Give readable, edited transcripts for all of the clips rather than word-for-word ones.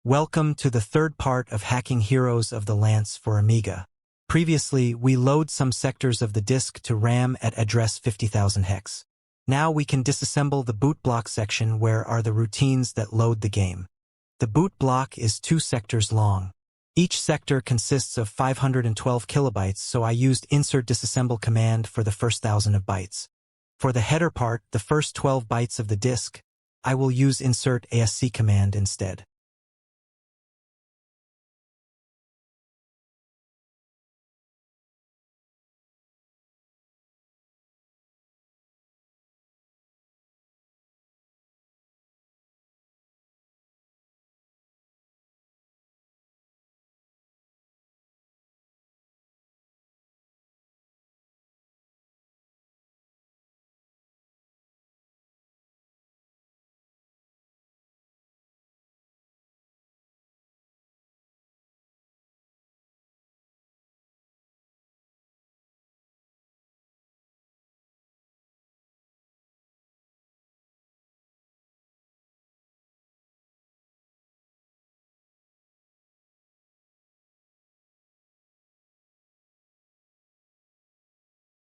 Welcome to the third part of Hacking Heroes of the Lance for Amiga. Previously, we load some sectors of the disk to RAM at address 50,000 hex. Now we can disassemble the boot block section where are the routines that load the game. The boot block is 2 sectors long. Each sector consists of 512 kilobytes, so I used insert disassemble command for the first 1,000 of bytes. For the header part, the first 12 bytes of the disk, I will use insert ASC command instead.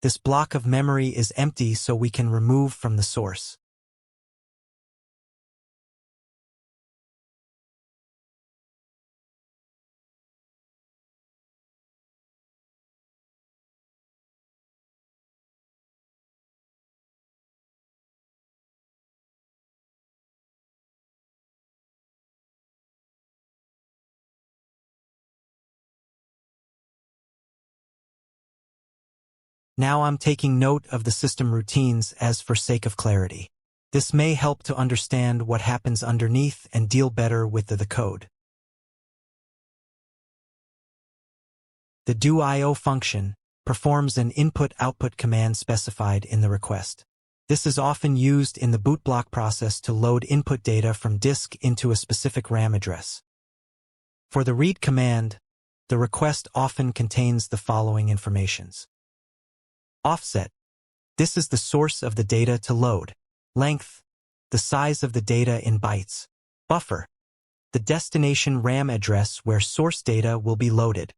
This block of memory is empty, so we can remove from the source. Now I'm taking note of the system routines as for sake of clarity. This may help to understand what happens underneath and deal better with the code. The do.io function performs an input-output command specified in the request. This is often used in the boot block process to load input data from disk into a specific RAM address. For the read command, the request often contains the following informations. Offset. This is the source of the data to load. Length. The size of the data in bytes. Buffer. The destination RAM address where source data will be loaded.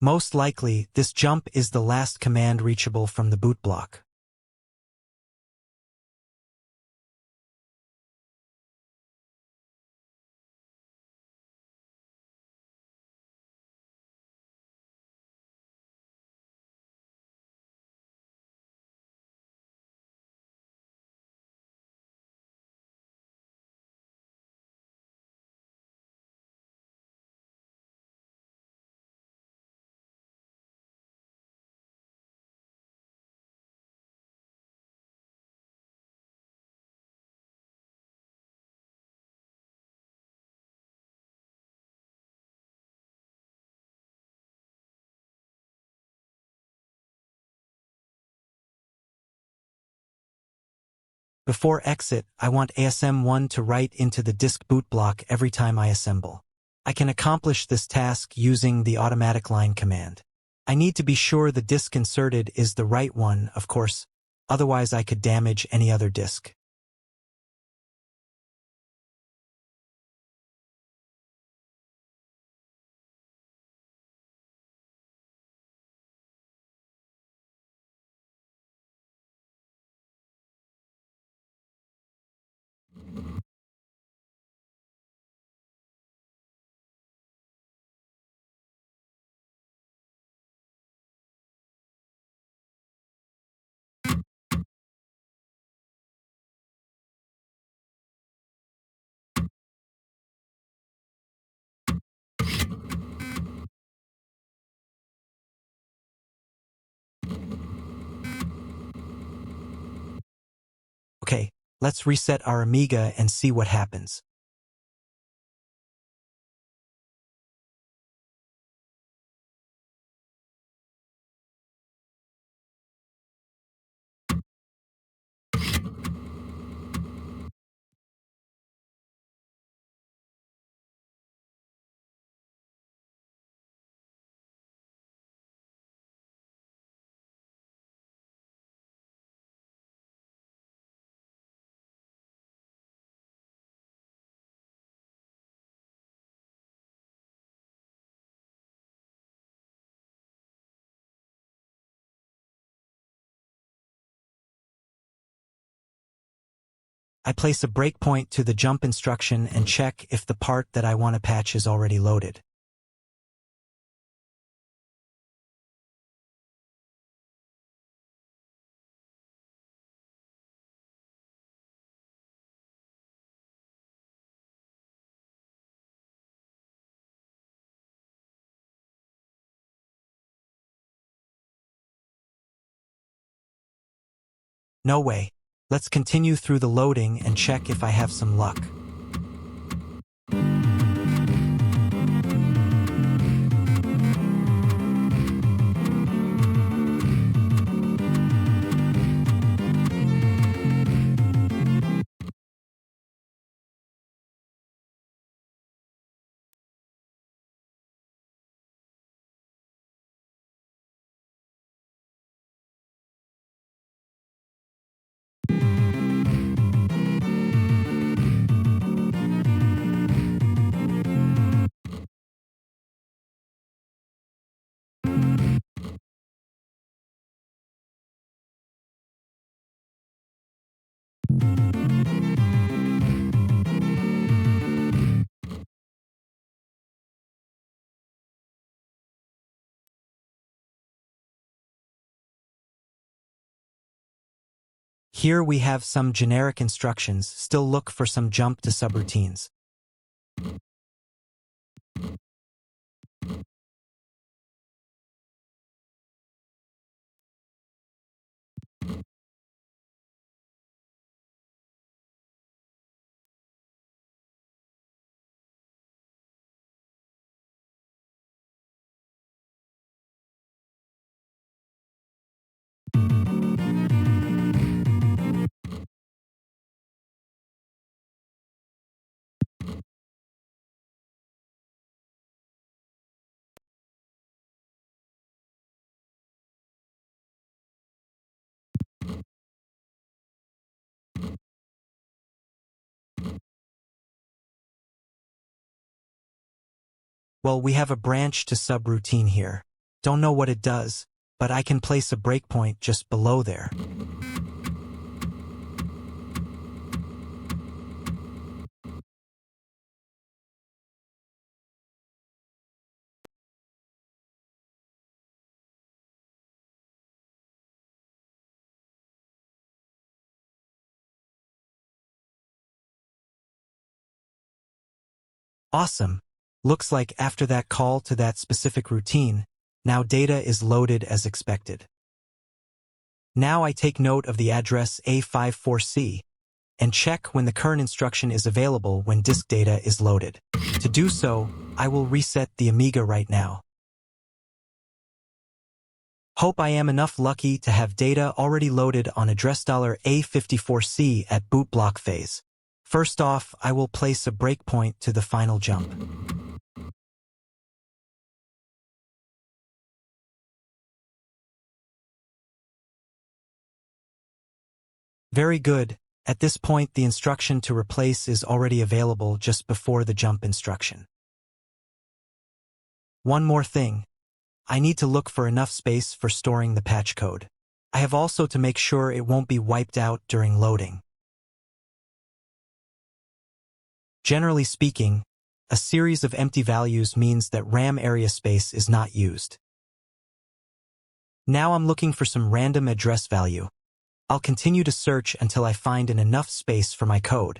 Most likely, this jump is the last command reachable from the boot block. Before exit, I want Asm-One to write into the disk boot block every time I assemble. I can accomplish this task using the automatic line command. I need to be sure the disk inserted is the right one, of course, otherwise I could damage any other disk. Okay, let's reset our Amiga and see what happens. I place a breakpoint to the jump instruction and check if the part that I want to patch is already loaded. No way. Let's continue through the loading and check if I have some luck. Here we have some generic instructions. Still look for some jump to subroutines. Well, we have a branch to subroutine here. Don't know what it does, but I can place a breakpoint just below there. Awesome. Looks like after that call to that specific routine, now data is loaded as expected. Now I take note of the address A54C and check when the current instruction is available when disk data is loaded. To do so, I will reset the Amiga right now. Hope I am enough lucky to have data already loaded on address $A54C at boot block phase. First off, I will place a breakpoint to the final jump. Very good. At this point, the instruction to replace is already available just before the jump instruction. One more thing. I need to look for enough space for storing the patch code. I have also to make sure it won't be wiped out during loading. Generally speaking, a series of empty values means that RAM area space is not used. Now I'm looking for some random address value. I'll continue to search until I find enough space for my code.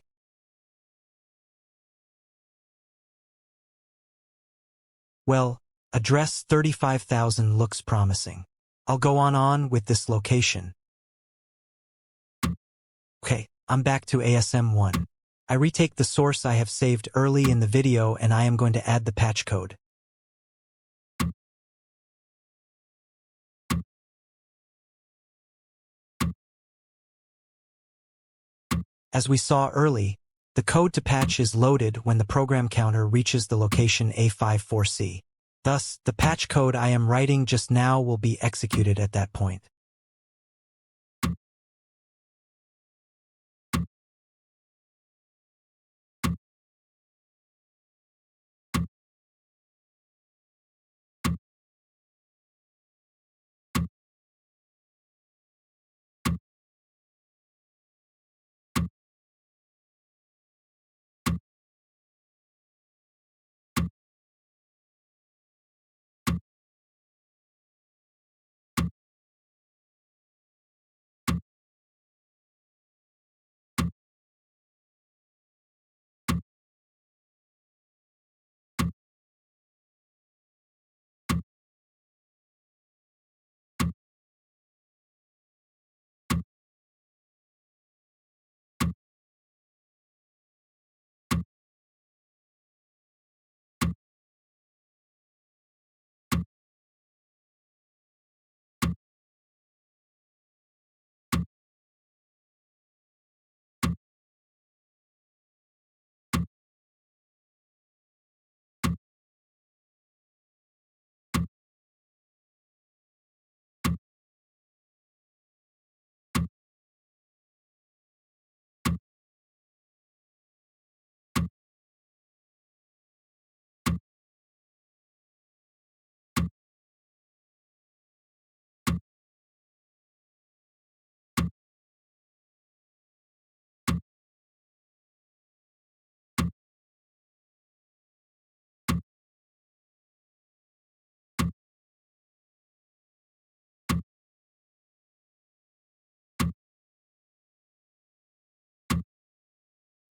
Well, address 35,000 looks promising. I'll go on with this location. Okay, I'm back to Asm-One. I retake the source I have saved early in the video and I am going to add the patch code. As we saw early, the code to patch is loaded when the program counter reaches the location A54C. Thus, the patch code I am writing just now will be executed at that point.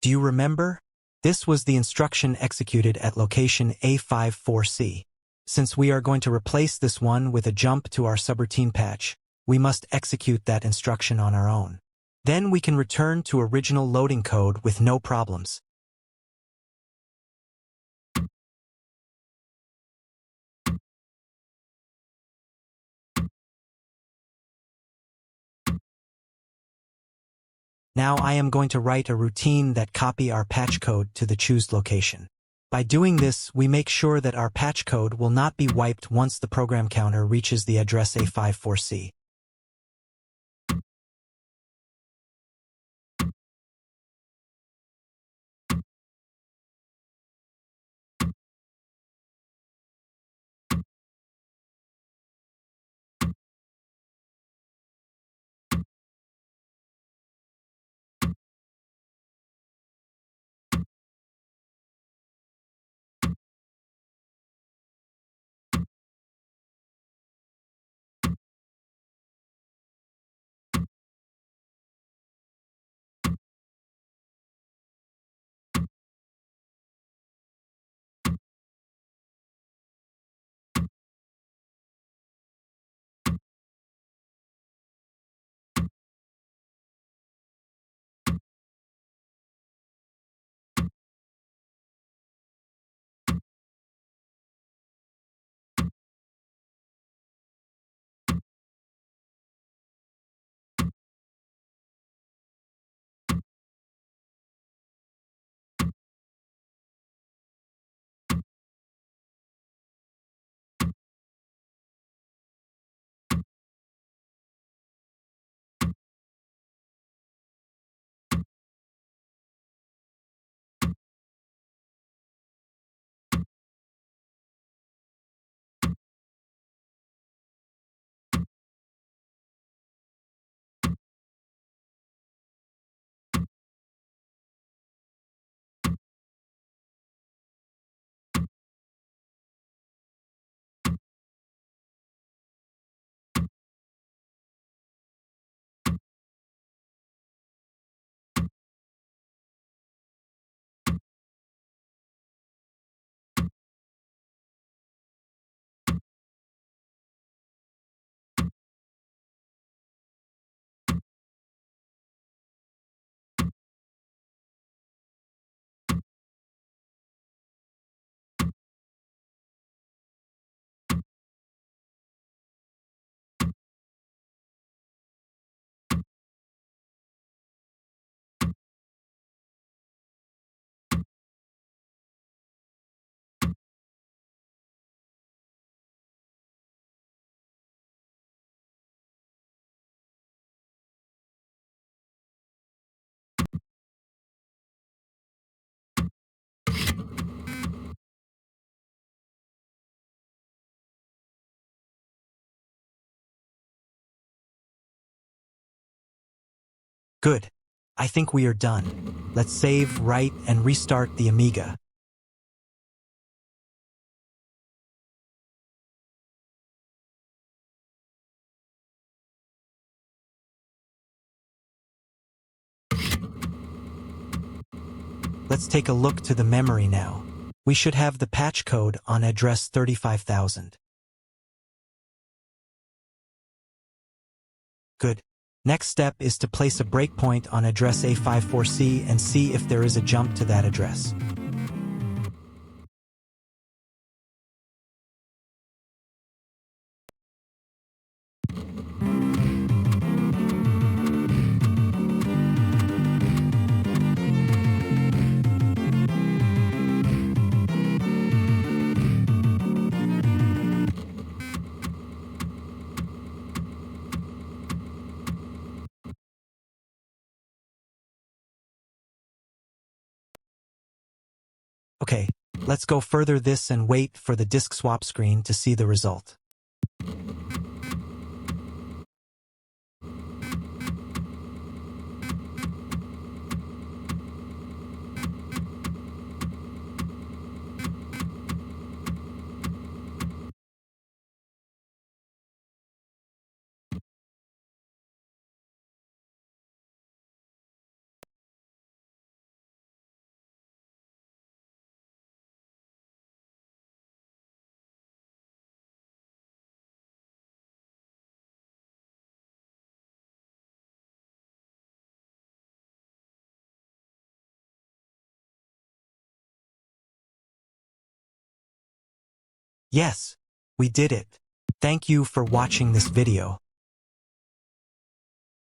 Do you remember? This was the instruction executed at location A54C. Since we are going to replace this one with a jump to our subroutine patch, we must execute that instruction on our own. Then we can return to original loading code with no problems. Now I am going to write a routine that copy our patch code to the choose location. By doing this, we make sure that our patch code will not be wiped once the program counter reaches the address A54C. Good. I think we are done. Let's save, write, and restart the Amiga. Let's take a look to the memory now. We should have the patch code on address 35,000. Good. Next step is to place a breakpoint on address A54C and see if there is a jump to that address. Okay, let's go further this and wait for the disk swap screen to see the result. Yes, we did it. Thank you for watching this video.